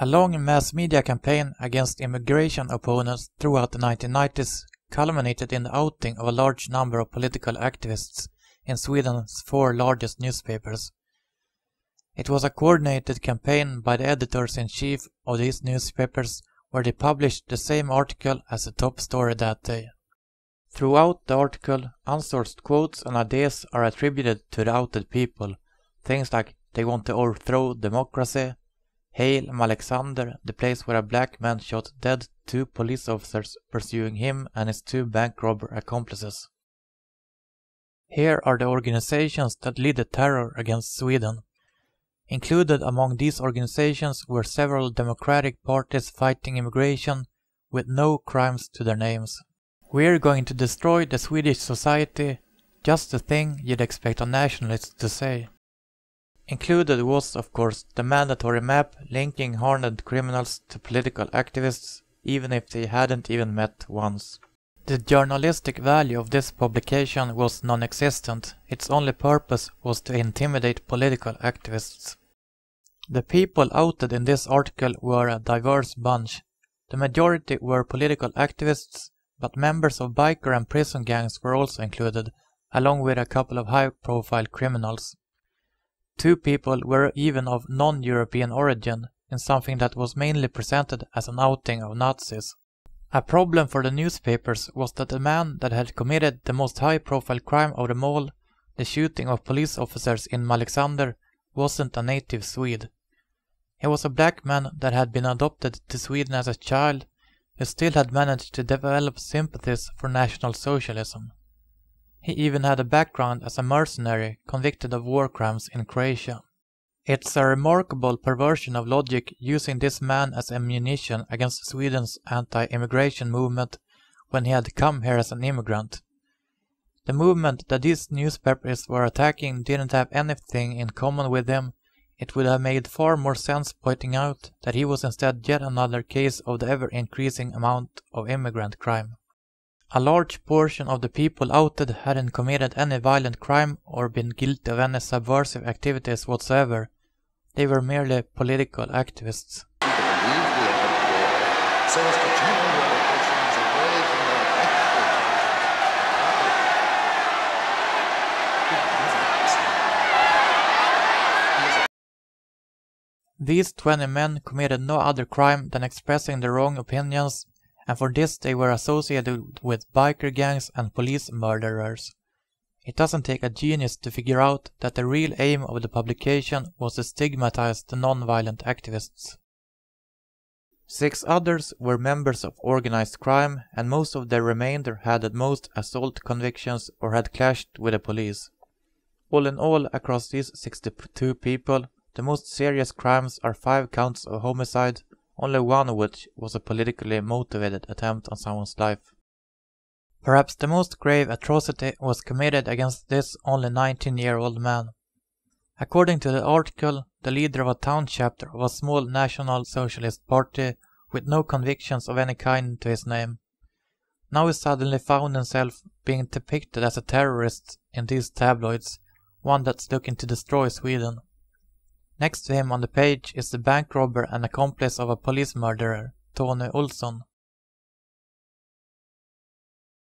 A long mass media campaign against immigration opponents throughout the 1990s culminated in the outing of a large number of political activists in Sweden's 4 largest newspapers. It was a coordinated campaign by the editors-in-chief of these newspapers, where they published the same article as the top story that day. Throughout the article, unsourced quotes and ideas are attributed to the outed people. Things like "they want to overthrow democracy," "Hail Alexander, the place where a black man shot dead 2 police officers pursuing him and his 2 bank robber accomplices." Here are the organizations that lead the terror against Sweden. Included among these organizations were several democratic parties fighting immigration with no crimes to their names. "We're going to destroy the Swedish society," just the thing you'd expect a nationalist to say. Included was, of course, the mandatory map linking hardened criminals to political activists, even if they hadn't even met once. The journalistic value of this publication was non-existent. Its only purpose was to intimidate political activists. The people outed in this article were a diverse bunch. The majority were political activists, but members of biker and prison gangs were also included, along with a couple of high-profile criminals. 2 people were even of non-European origin, in something that was mainly presented as an outing of Nazis. A problem for the newspapers was that the man that had committed the most high-profile crime of them all, the shooting of police officers in Alexander, wasn't a native Swede. He was a black man that had been adopted to Sweden as a child, who still had managed to develop sympathies for National Socialism. He even had a background as a mercenary convicted of war crimes in Croatia. It's a remarkable perversion of logic using this man as ammunition against Sweden's anti-immigration movement when he had come here as an immigrant. The movement that these newspapers were attacking didn't have anything in common with him. It would have made far more sense pointing out that he was instead yet another case of the ever-increasing amount of immigrant crime. A large portion of the people outed hadn't committed any violent crime or been guilty of any subversive activities whatsoever. They were merely political activists. These 20 men committed no other crime than expressing their wrong opinions, and for this they were associated with biker gangs and police murderers. It doesn't take a genius to figure out that the real aim of the publication was to stigmatize the non-violent activists. 6 others were members of organized crime, and most of the remainder had at most assault convictions or had clashed with the police. All in all, across these 62 people, the most serious crimes are 5 counts of homicide, only one of which was a politically motivated attempt on someone's life. Perhaps the most grave atrocity was committed against this only 19-year-old man. According to the article, the leader of a town chapter of a small National Socialist Party with no convictions of any kind to his name. Now he suddenly found himself being depicted as a terrorist in these tabloids, one that's looking to destroy Sweden. Next to him on the page is the bank robber and accomplice of a police murderer, Tony Olsson.